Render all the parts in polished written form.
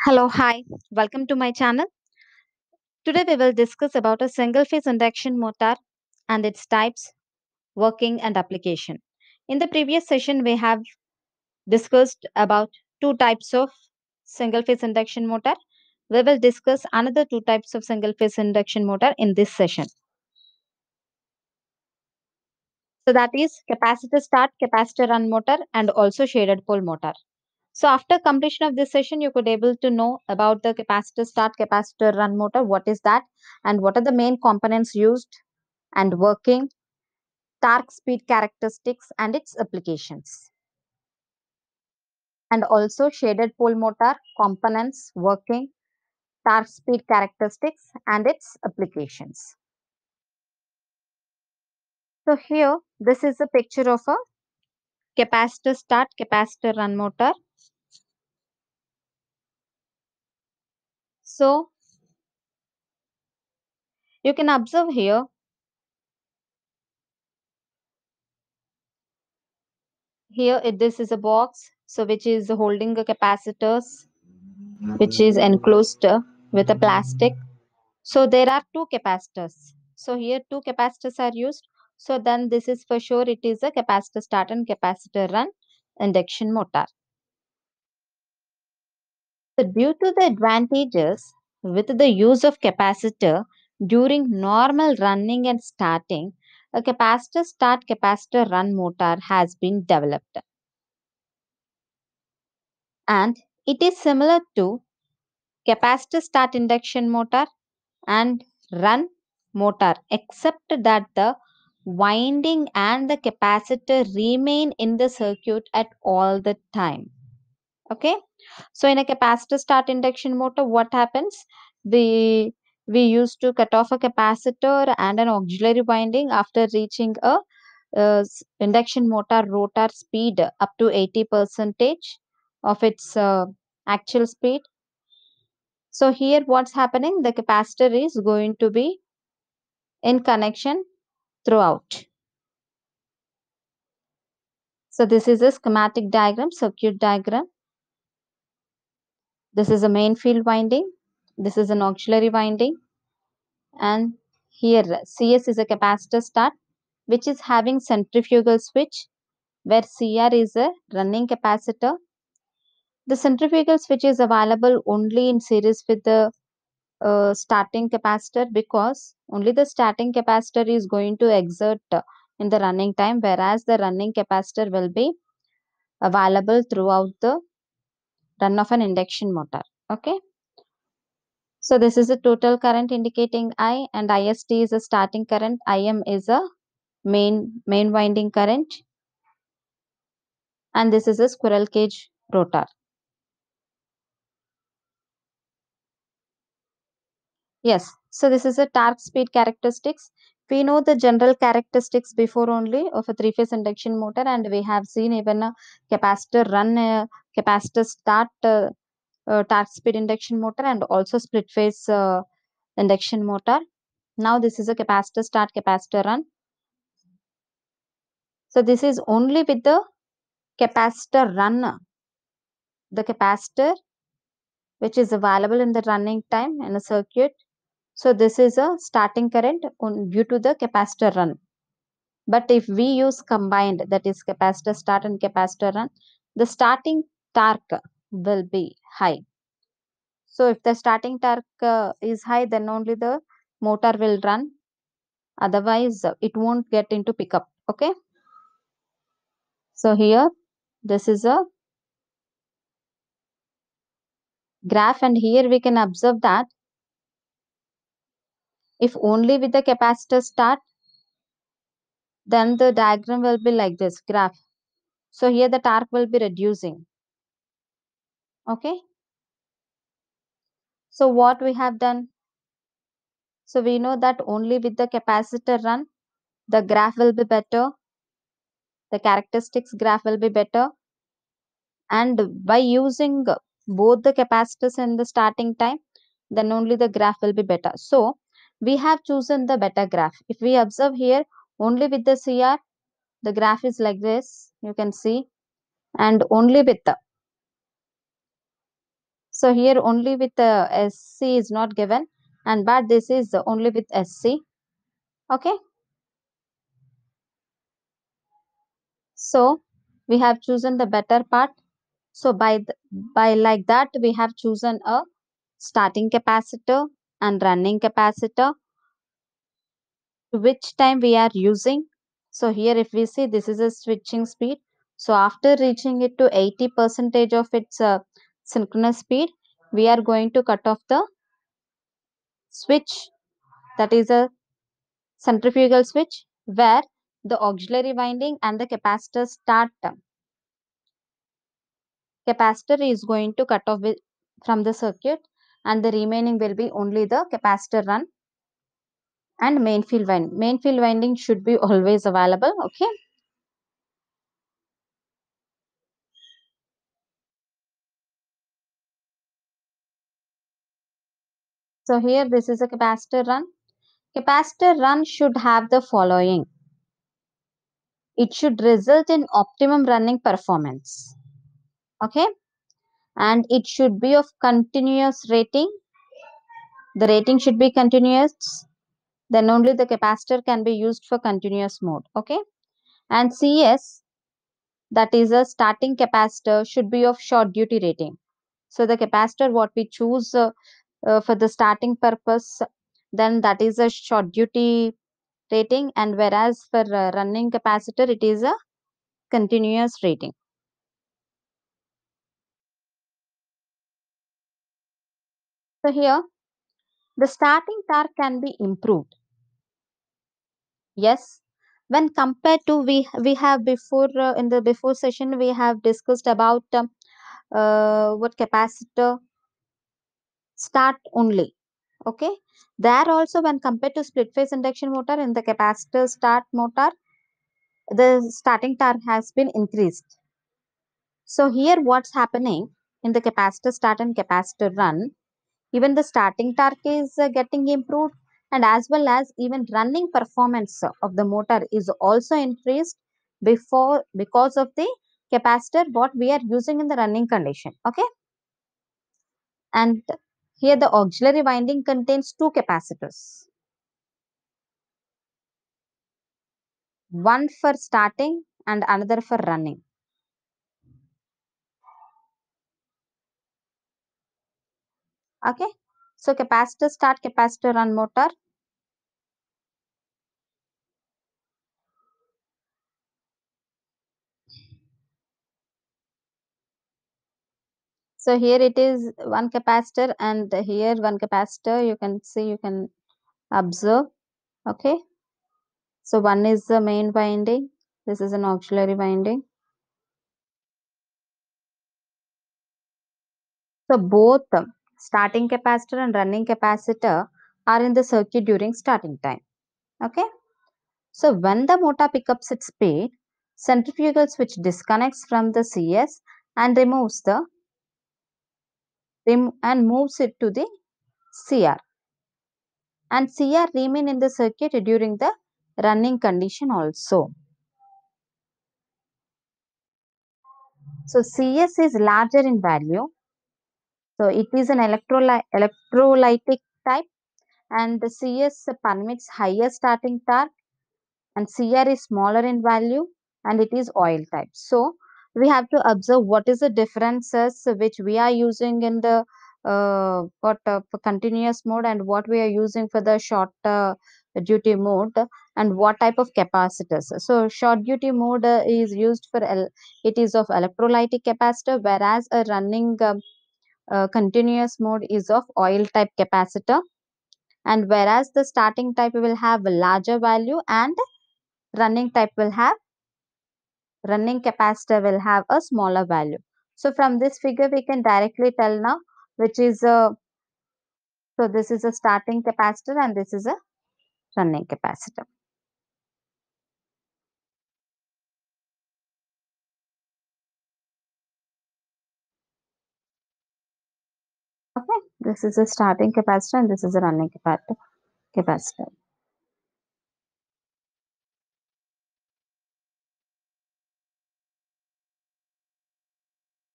Hello, hi, welcome to my channel. Today we will discuss about a single phase induction motor and its types, working and application. In the previous session we have discussed about two types of single phase induction motor. We will discuss another two types of single phase induction motor in this session. So that is capacitor start, capacitor run motor and also shaded pole motor. So after completion of this session, you could able to know about the capacitor start, capacitor run motor, what is that and what are the main components used and working, torque speed characteristics and its applications. And also shaded pole motor, components, working, torque speed characteristics and its applications. So here, this is a picture of a capacitor start, capacitor run motor. So you can observe here, this is a box, so which is holding the capacitors, which is enclosed with a plastic. So there are two capacitors. So here two capacitors are used. So then this is for sure it is a capacitor start and capacitor run induction motor. So due to the advantages with the use of capacitor during normal running and starting, a capacitor start capacitor run motor has been developed. And it is similar to capacitor start induction motor and run motor, except that the winding and the capacitor remain in the circuit at all the time. Okay, so in a capacitor start induction motor, what happens? We used to cut off a capacitor and an auxiliary winding after reaching a induction motor rotor speed up to 80 percentage of its actual speed. So here what's happening? The capacitor is going to be in connection throughout. So this is a schematic diagram, circuit diagram. This is a main field winding. This is an auxiliary winding. And here CS is a capacitor start, which is having centrifugal switch, where CR is a running capacitor. The centrifugal switch is available only in series with the starting capacitor, because only the starting capacitor is going to exert in the running time, whereas the running capacitor will be available throughout the run of an induction motor. Okay, so this is a total current indicating I, and IST is a starting current, IM is a main winding current, and this is a squirrel cage rotor. Yes, so this is a torque speed characteristics. We know the general characteristics before only of a three-phase induction motor, and we have seen even a capacitor run, capacitor start torque speed induction motor, and also split phase induction motor. Now this is a capacitor start, capacitor run. So this is only with the capacitor run, the capacitor which is available in the running time in a circuit. So this is a starting current due to the capacitor run. But if we use combined, that is capacitor start and capacitor run, the starting torque will be high. So if the starting torque is high, then only the motor will run. Otherwise, it won't get into pickup. Okay. So here, this is a graph, and here we can observe that if only with the capacitor start, then the diagram will be like this graph. So here the torque will be reducing. Okay. So what we have done? So we know that only with the capacitor run, the graph will be better. The characteristics graph will be better. And by using both the capacitors in the starting time, then only the graph will be better. So we have chosen the better graph. If we observe here, only with the CR, the graph is like this, you can see. And only with the So here only with SC is not given, and but this is only with SC. Okay. So we have chosen the better part. So by like that we have chosen a starting capacitor and running capacitor, to which time we are using. So here if we see, this is a switching speed. So after reaching it to 80 percentage of its synchronous speed, we are going to cut off the switch, that is a centrifugal switch, where the auxiliary winding and the capacitor start. Capacitor is going to cut off from the circuit, and the remaining will be only the capacitor run and main field winding. Main field winding should be always available. Okay. So here this is a capacitor run. Capacitor run should have the following. It should result in optimum running performance. Okay. And it should be of continuous rating. The rating should be continuous. Then only the capacitor can be used for continuous mode. Okay. And CS, that is a starting capacitor, should be of short duty rating. So the capacitor what we choose for the starting purpose, then that is a short duty rating, and whereas for running capacitor it is a continuous rating. So here the starting torque can be improved. Yes, when compared to we have before in the before session we have discussed about what capacitor start only. Okay, there also when compared to split phase induction motor, in the capacitor start motor, the starting torque has been increased. So here what's happening in the capacitor start and capacitor run, even the starting torque is getting improved, and as well as even running performance of the motor is also increased before because of the capacitor what we are using in the running condition. Okay. And here the auxiliary winding contains two capacitors, one for starting and another for running. Okay. So capacitor start, capacitor run motor. So here it is one capacitor, and here one capacitor, you can see, you can observe. Okay. So one is the main winding, this is an auxiliary winding. So both starting capacitor and running capacitor are in the circuit during starting time. Okay. So when the motor picks up its speed, centrifugal switch disconnects from the CS and removes the and moves it to the CR, and CR remain in the circuit during the running condition also. So CS is larger in value. So it is an electrolytic type, and the CS permits higher starting torque, and CR is smaller in value, and it is oil type. So we have to observe what is the differences which we are using in the for continuous mode, and what we are using for the short duty mode, and what type of capacitors. So short duty mode is used for it is of electrolytic capacitor, whereas a running continuous mode is of oil type capacitor, and whereas the starting type will have a larger value, and running type will have running capacitor will have a smaller value. So from this figure we can directly tell now which is a, so this is a starting capacitor and this is a running capacitor. Okay, this is a starting capacitor and this is a running capacitor.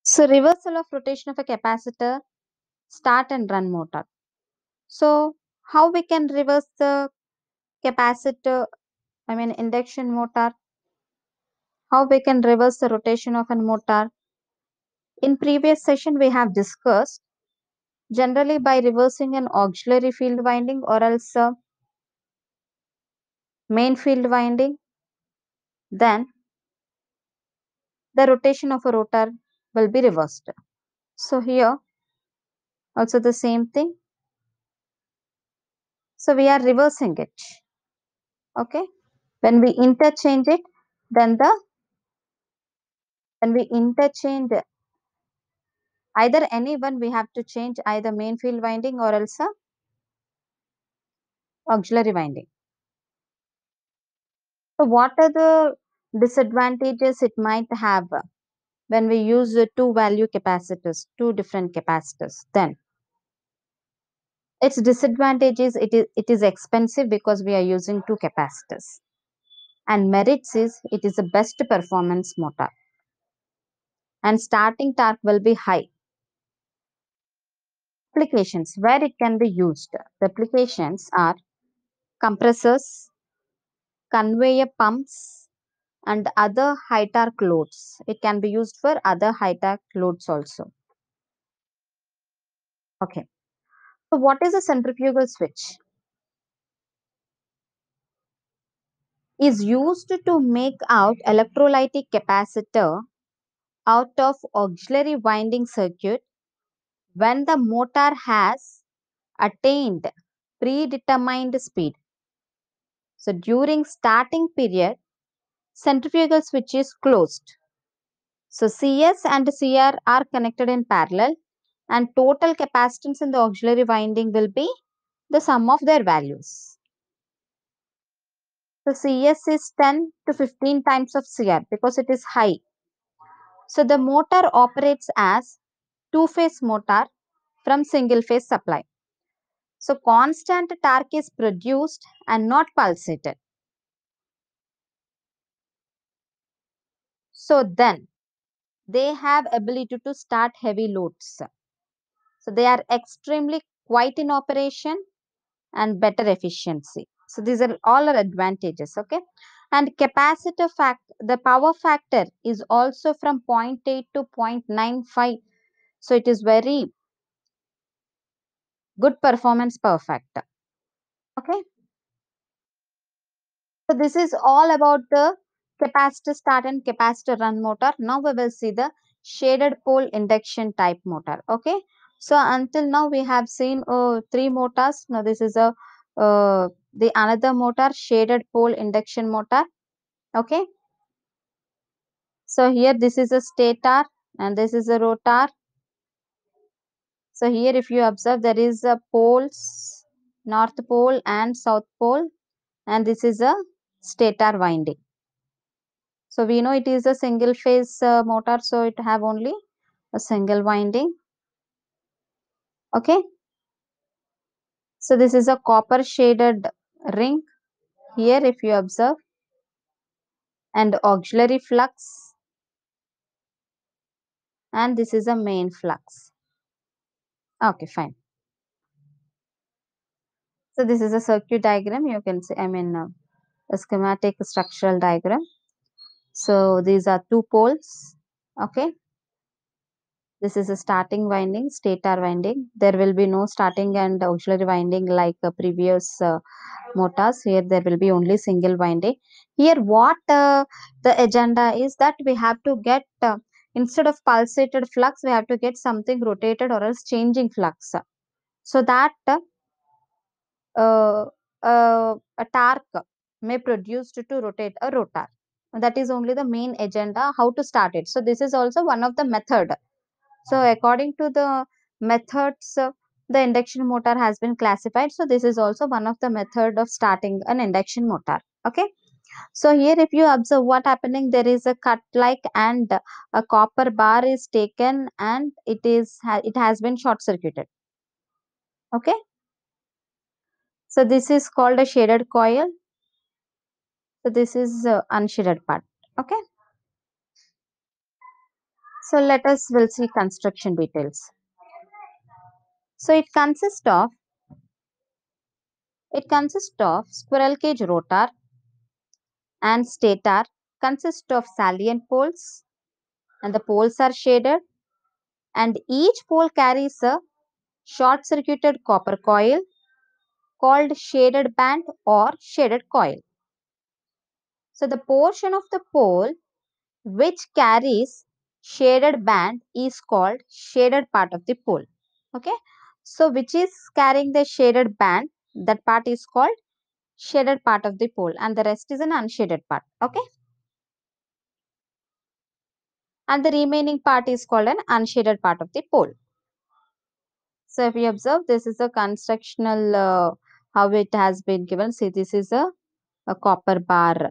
So reversal of rotation of a capacitor start and run motor. So how we can reverse the capacitor, induction motor? How we can reverse the rotation of a motor? In previous session we have discussed generally by reversing an auxiliary field winding or else a main field winding, then the rotation of a rotor will be reversed. So here also the same thing. So we are reversing it. Okay. When we interchange it, then when we interchange either any one, we have to change either main field winding or else a auxiliary winding. So what are the disadvantages it might have when we use two value capacitors, two different capacitors? Then its disadvantage is it is expensive because we are using two capacitors, and merits is it is the best performance motor, and starting torque will be high. Applications where it can be used. The applications are compressors, conveyor pumps, and other high torque loads. It can be used for other high torque loads also. Okay. So what is a centrifugal switch? Is used to make out electrolytic capacitor out of auxiliary winding circuit when the motor has attained predetermined speed. So during starting period, centrifugal switch is closed. So CS and CR are connected in parallel, and total capacitance in the auxiliary winding will be the sum of their values. So CS is 10 to 15 times of CR because it is high. So the motor operates as two-phase motor from single-phase supply. So constant torque is produced and not pulsated. So then they have ability to start heavy loads. So they are extremely quiet in operation and better efficiency. So these are all our advantages. Okay. And capacitor the power factor is also from 0.8 to 0.95. So it is very good performance per factor. Okay. So this is all about the capacitor start and capacitor run motor. Now we will see the shaded pole induction type motor. Okay. So until now we have seen three motors. Now this is the another motor, shaded pole induction motor. Okay. So here this is a stator and this is a rotor. So here if you observe there is a poles, north pole and south pole, and this is a stator winding. So we know it is a single phase motor, so it have only a single winding. Okay. So this is a copper shaded ring here if you observe, and auxiliary flux, and this is a main flux. Okay, fine. So this is a circuit diagram. You can see, a schematic structural diagram. So these are two poles. Okay. This is a starting winding, stator winding. There will be no starting and auxiliary winding like previous motors. Here there will be only single winding. Here what the agenda is that we have to get instead of pulsated flux, we have to get something rotated or else changing flux. So that a torque may produce to rotate a rotor. That is only the main agenda, how to start it. So this is also one of the method. So according to the methods, the induction motor has been classified. So this is also one of the method of starting an induction motor. Okay. So here if you observe what happening, there is a cut like and a copper bar is taken and it has been short circuited. Okay. So this is called a shaded coil. So this is unshaded part. Okay. So let us will see construction details. So it consists of squirrel cage rotor and stator consist of salient poles, and the poles are shaded, and each pole carries a short circuited copper coil called shaded band or shaded coil. So the portion of the pole which carries shaded band is called shaded part of the pole. Okay. So which is carrying the shaded band, that part is called shaded part of the pole, and the rest is an unshaded part. Okay. And the remaining part is called an unshaded part of the pole. So if you observe, this is a constructional how it has been given. See, this is a copper bar,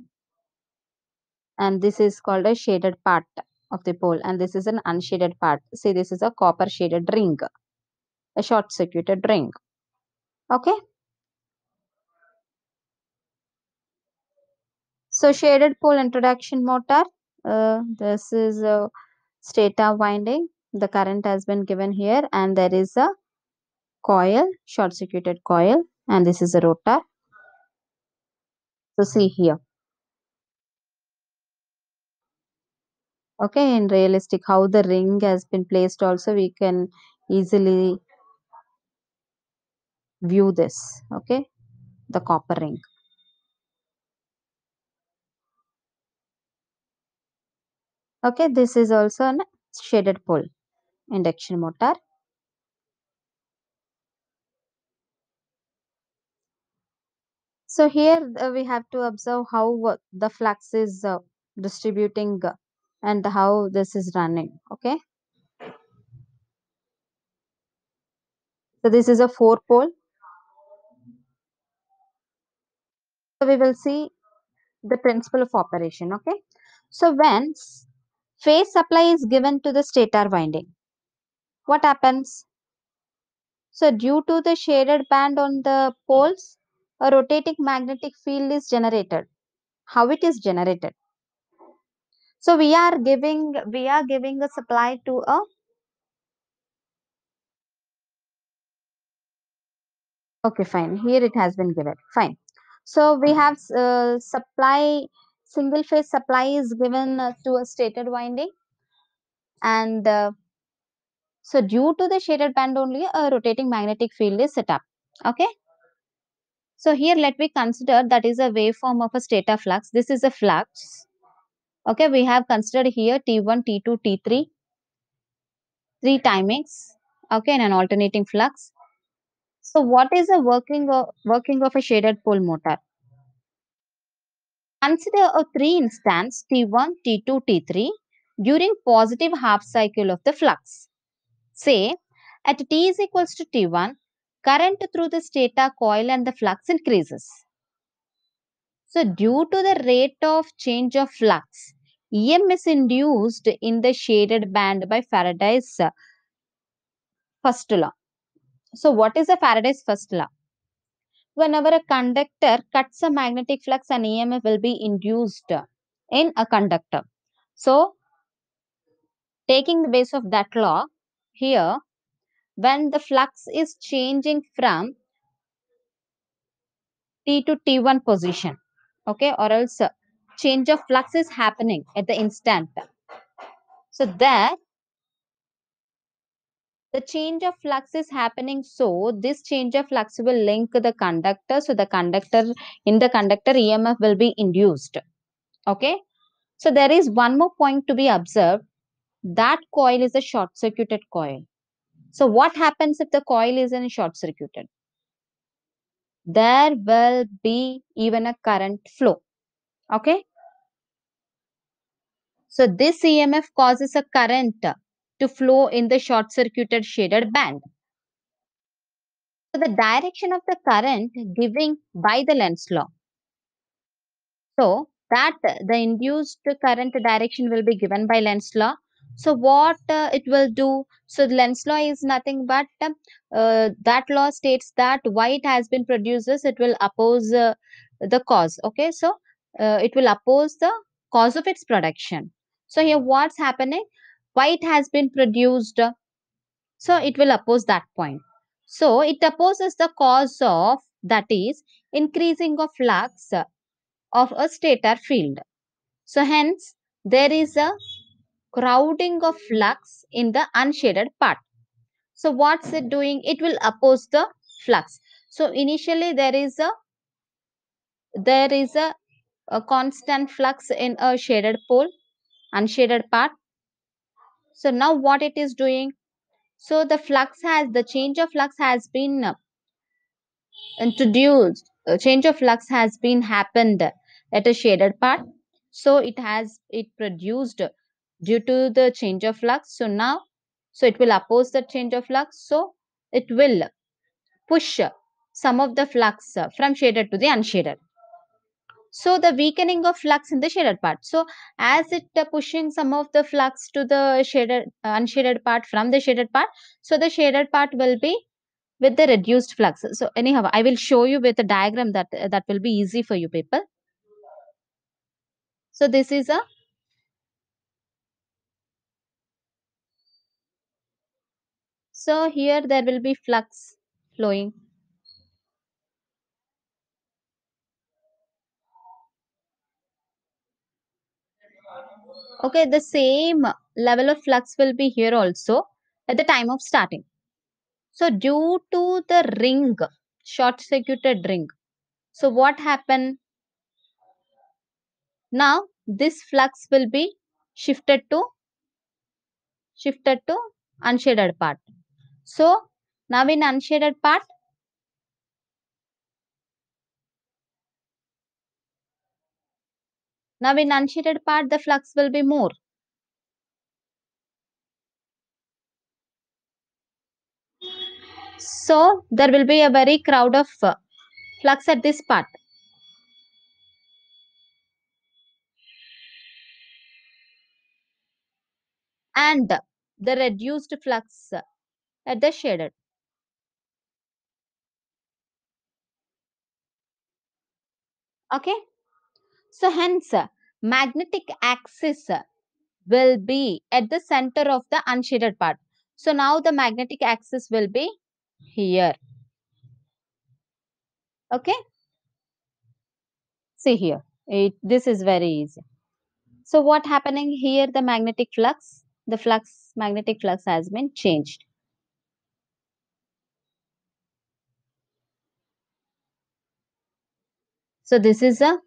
and this is called a shaded part of the pole, and this is an unshaded part. See, this is a copper shaded ring, a short circuited ring. Okay. So shaded pole introduction motor. This is a stator winding. The current has been given here, and there is a coil, short circuited coil, and this is a rotor. So see here. Okay, in realistic, how the ring has been placed also, we can easily view this. Okay, the copper ring. Okay, this is also a shaded pole induction motor. So here we have to observe how the flux is distributing and how this is running. Okay, so this is a 4 pole. So we will see the principle of operation. Okay, so when phase supply is given to the stator winding, what happens? So due to the shaded band on the poles, a rotating magnetic field is generated. How it is generated? So we are giving a supply to a. Okay, fine. Here it has been given. Fine. So we have supply, single phase supply is given to a stated winding, and so due to the shaded band only, a rotating magnetic field is set up. Okay. So here let me consider that is a waveform of a stator flux. This is a flux. Okay, we have considered here T1, T2, T3, three timings. Okay, and an alternating flux. So what is the working of a shaded pole motor? Consider a 3 instance T1, T2, T3 during positive half cycle of the flux. Say at T is equals to T1, current through the stator coil and the flux increases. So due to the rate of change of flux, EM is induced in the shaded band by Faraday's first law. So what is the Faraday's first law? Whenever a conductor cuts a magnetic flux, an EMF will be induced in a conductor. So taking the base of that law, here when the flux is changing from T to T1 position, okay, or else change of flux is happening at the instant. So there the change of flux is happening, so this change of flux will link the conductor, so the conductor in the conductor EMF will be induced. Okay, so there is one more point to be observed. That coil is a short circuited coil. So what happens if the coil is in short circuited? There will be even a current flow. Okay, so this EMF causes a current to flow in the short circuited shaded band. So the direction of the current giving by the Lenz law. So that the induced current direction will be given by Lenz law. So what it will do? So the Lenz law is nothing but that law states that why it has been produced is it will oppose the cause. Okay, so it will oppose the cause of its production. So here what's happening? Why it has been produced? So it will oppose that point. So it opposes the cause of, that is, increasing of flux of a stator field. So hence there is a crowding of flux in the unshaded part. So what's it doing? It will oppose the flux. So initially there is a constant flux in a shaded pole, unshaded part. So now what it is doing? So the change of flux has been introduced. A change of flux has been happened at a shaded part. So it produced due to the change of flux. So now, so it will oppose the change of flux. So it will push some of the flux from shaded to the unshaded. So the weakening of flux in the shaded part. So as it pushing some of the flux to the shaded unshaded part from the shaded part, so the shaded part will be with the reduced flux. So anyhow, I will show you with a diagram that will be easy for you people. So this is a, so here there will be flux flowing. Okay, the same level of flux will be here also at the time of starting. So due to the ring, short circuited ring. So what happened? Now this flux will be shifted to shifted to unshaded part. So now in unshaded part, now in unshaded part the flux will be more. So there will be a very crowd of flux at this part. And the reduced flux at the shaded. Okay. So hence magnetic axis will be at the center of the unshaded part. So now the magnetic axis will be here. Okay. See here. This is very easy. So what happening here? The magnetic flux, magnetic flux has been changed. So this is a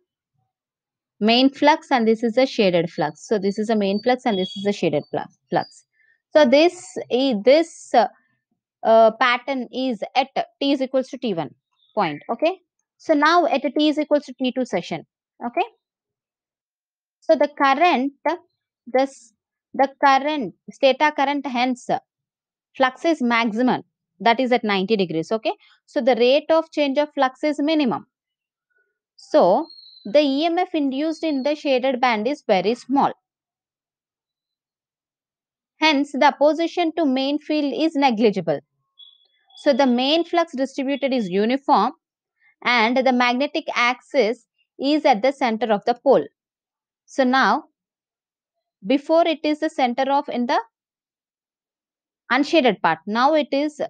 main flux and this is a shaded flux. So this is a main flux and this is a shaded flux. So this pattern is at t is equals to t1 point. Okay. So now at t is equals to t2 session. Okay. So this the current stator current, hence flux is maximum, that is at 90 degrees. Okay. So the rate of change of flux is minimum. So the EMF induced in the shaded band is very small. Hence, the opposition to main field is negligible. So the main flux distributed is uniform and the magnetic axis is at the center of the pole. So now, before it is the center of in the unshaded part. Now it is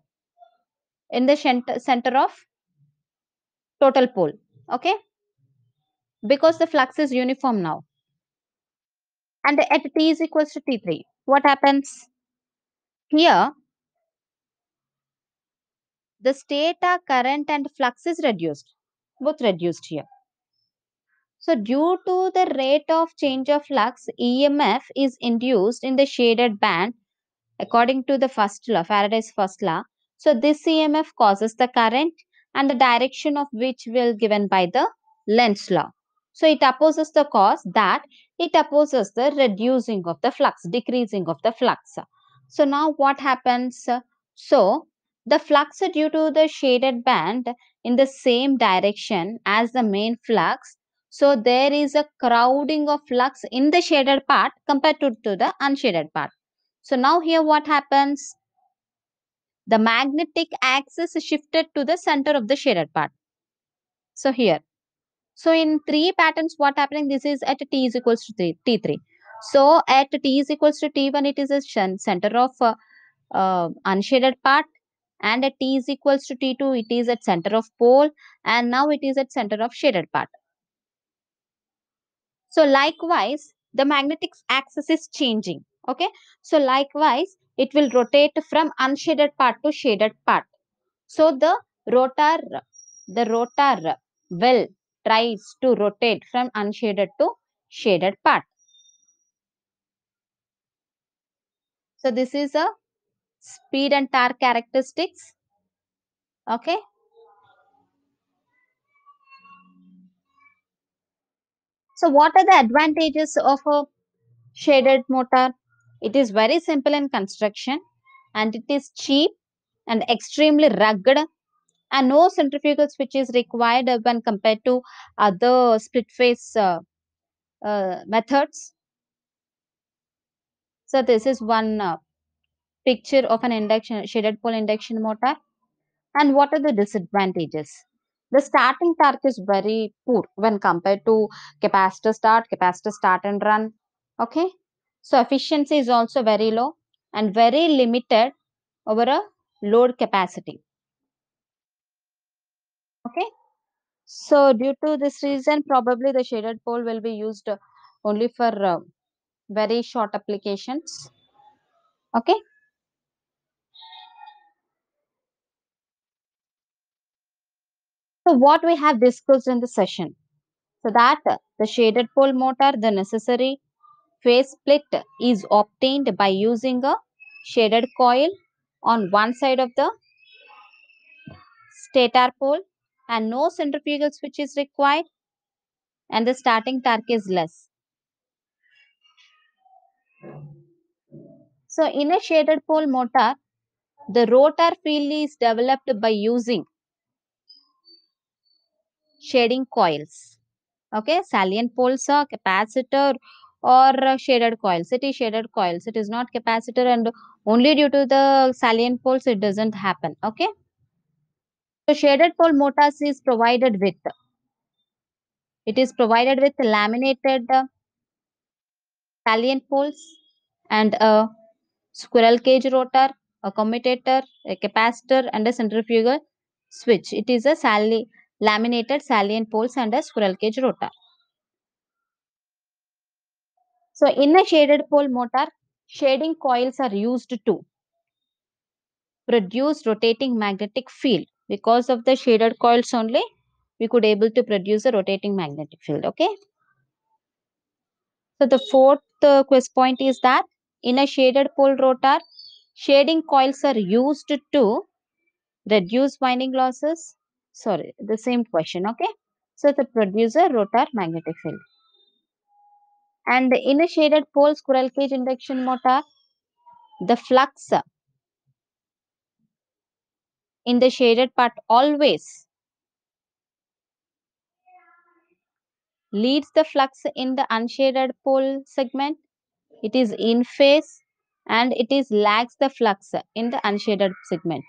in the center of total pole. Okay. Because the flux is uniform now. And at t is equals to t3. What happens? Here, the stator current and flux is reduced. Both reduced here. So due to the rate of change of flux, EMF is induced in the shaded band according to the first law, Faraday's first law. So this EMF causes the current and the direction of which will given by the Lenz's law. So it opposes the cause, that it opposes the reducing of the flux, decreasing of the flux. So now what happens? So the flux due to the shaded band in the same direction as the main flux. So there is a crowding of flux in the shaded part compared to the unshaded part. So now here what happens? The magnetic axis is shifted to the center of the shaded part. So here. So in three patterns, what happening? This is at t is equals to t3. So at t is equals to t1, it is a center of unshaded part. and at t is equals to T2, it is at center of pole, and now it is at center of shaded part. So likewise, the magnetic axis is changing. Okay. So likewise, it will rotate from unshaded part to shaded part. So the rotor will tries to rotate from unshaded to shaded part. So this is a speed and torque characteristics. Okay. So what are the advantages of a shaded motor? It is very simple in construction, and it is cheap and extremely rugged, and no centrifugal switch is required when compared to other split phase methods. So this is one picture of an induction shaded pole induction motor. And what are the disadvantages? The starting torque is very poor when compared to capacitor start and run. Okay. So efficiency is also very low and very limited over a load capacity. Okay. So due to this reason, probably the shaded pole will be used only for very short applications. Okay. So what we have discussed in the session. So that the shaded pole motor, the necessary phase split is obtained by using a shaded coil on one side of the stator pole, and no centrifugal switch is required, and the starting torque is less. So in a shaded pole motor, the rotor field is developed by using shading coils. Okay, salient poles are capacitor or shaded coils. It is shaded coils. It is not capacitor, and only due to the salient poles it doesn't happen. Okay. So shaded pole motors is provided with, it is provided with laminated salient poles and a squirrel cage rotor, a commutator, a capacitor, and a centrifugal switch. It is a laminated salient poles and a squirrel cage rotor. So in a shaded pole motor, shading coils are used to produce rotating magnetic field. Because of the shaded coils only, we could able to produce a rotating magnetic field. Okay. So the fourth quiz point is that in a shaded pole rotor, shading coils are used to reduce winding losses. Sorry, the same question. Okay. So the producer rotor magnetic field. And in a shaded pole squirrel cage induction motor, the flux in the shaded part always leads the flux in the unshaded pole segment. It is in phase, and it is lags the flux in the unshaded segment.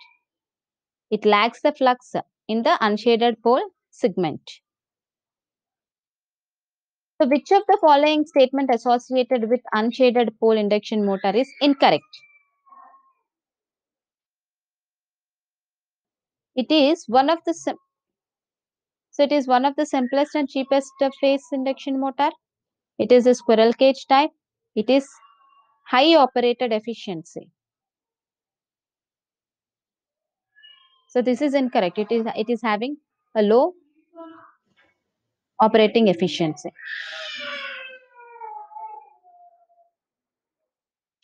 It lags the flux in the unshaded pole segment. So which of the following statement associated with unshaded pole induction motor is incorrect? It is one of the it is one of the simplest and cheapest phase induction motor. It is a squirrel cage type. It is high operated efficiency. So this is incorrect. It is having a low operating efficiency.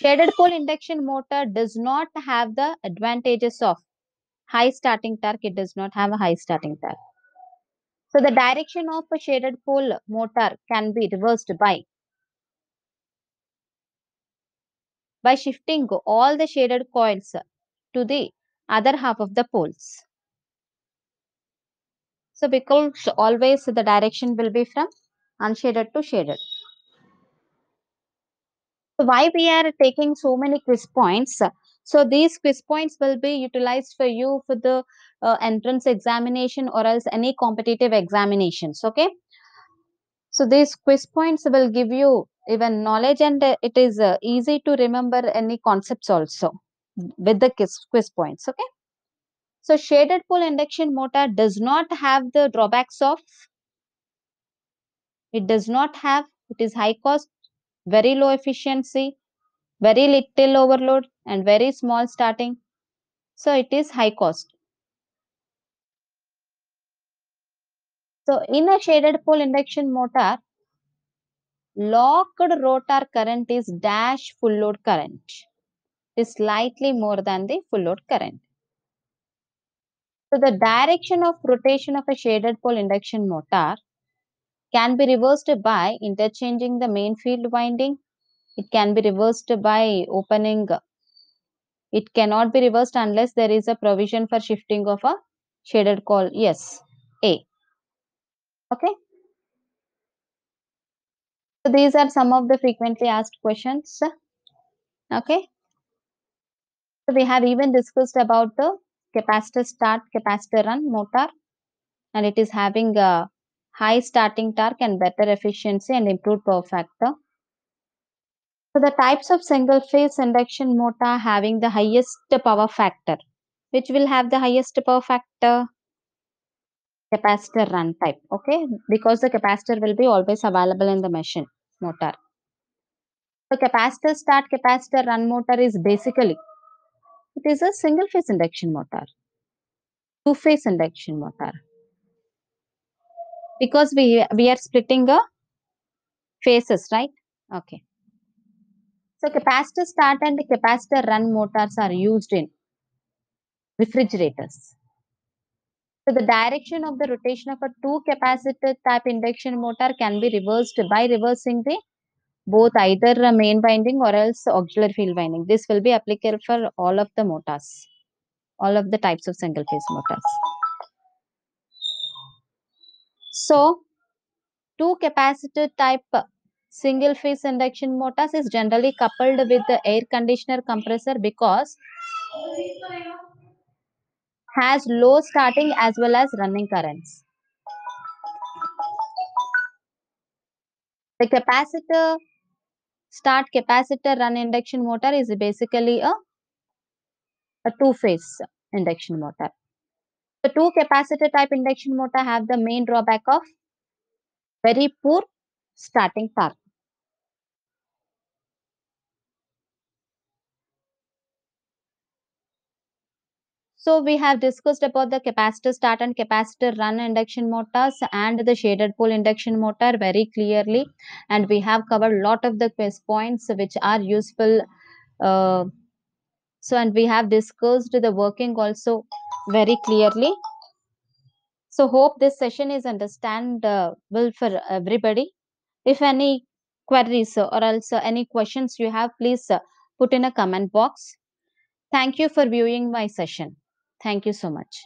Shaded pole induction motor does not have the advantages of high starting torque. It does not have a high starting torque. So the direction of a shaded pole motor can be reversed by shifting all the shaded coils to the other half of the poles. So because always the direction will be from unshaded to shaded. So why we are taking so many quiz points? So these quiz points will be utilized for you for the entrance examination or else any competitive examinations. Okay. So these quiz points will give you even knowledge, and it is easy to remember any concepts also with the quiz points. Okay. So shaded pole induction motor does not have the drawbacks of, it does not have, it is high cost, very low efficiency, very little overload and very small starting. So it is high cost. So in a shaded pole induction motor, locked rotor current is dash full load current. It is slightly more than the full load current. So the direction of rotation of a shaded pole induction motor can be reversed by interchanging the main field winding. It can be reversed by opening. It cannot be reversed unless there is a provision for shifting of a shaded coil. Yes, A. Okay. So these are some of the frequently asked questions. Okay. So we have even discussed about the capacitor start, capacitor run motor, and it is having a high starting torque and better efficiency and improved power factor. So the types of single phase induction motor having the highest power factor. Which will have the highest power factor? Capacitor run type. Okay, because the capacitor will be always available in the machine motor. The capacitor start, capacitor run motor is basically, it is a single phase induction motor, two phase induction motor, because we are splitting the phases, right? Okay. So capacitor start and capacitor run motors are used in refrigerators. So the direction of the rotation of a two capacitor type induction motor can be reversed by reversing the both either a main winding or else auxiliary field winding. This will be applicable for all of the motors, all of the types of single phase motors. So two capacitor type single phase induction motors is generally coupled with the air conditioner compressor because has low starting as well as running currents. The capacitor start, capacitor run induction motor is basically a two phase induction motor. The two capacitor type induction motor have the main drawback of very poor starting torque. So we have discussed about the capacitor start and capacitor run induction motors and the shaded pole induction motor very clearly, and we have covered lot of the quiz points which are useful. So and we have discussed the working also very clearly. So hope this session is understandable for everybody. If any queries or else any questions you have, please put in a comment box. Thank you for viewing my session. Thank you so much.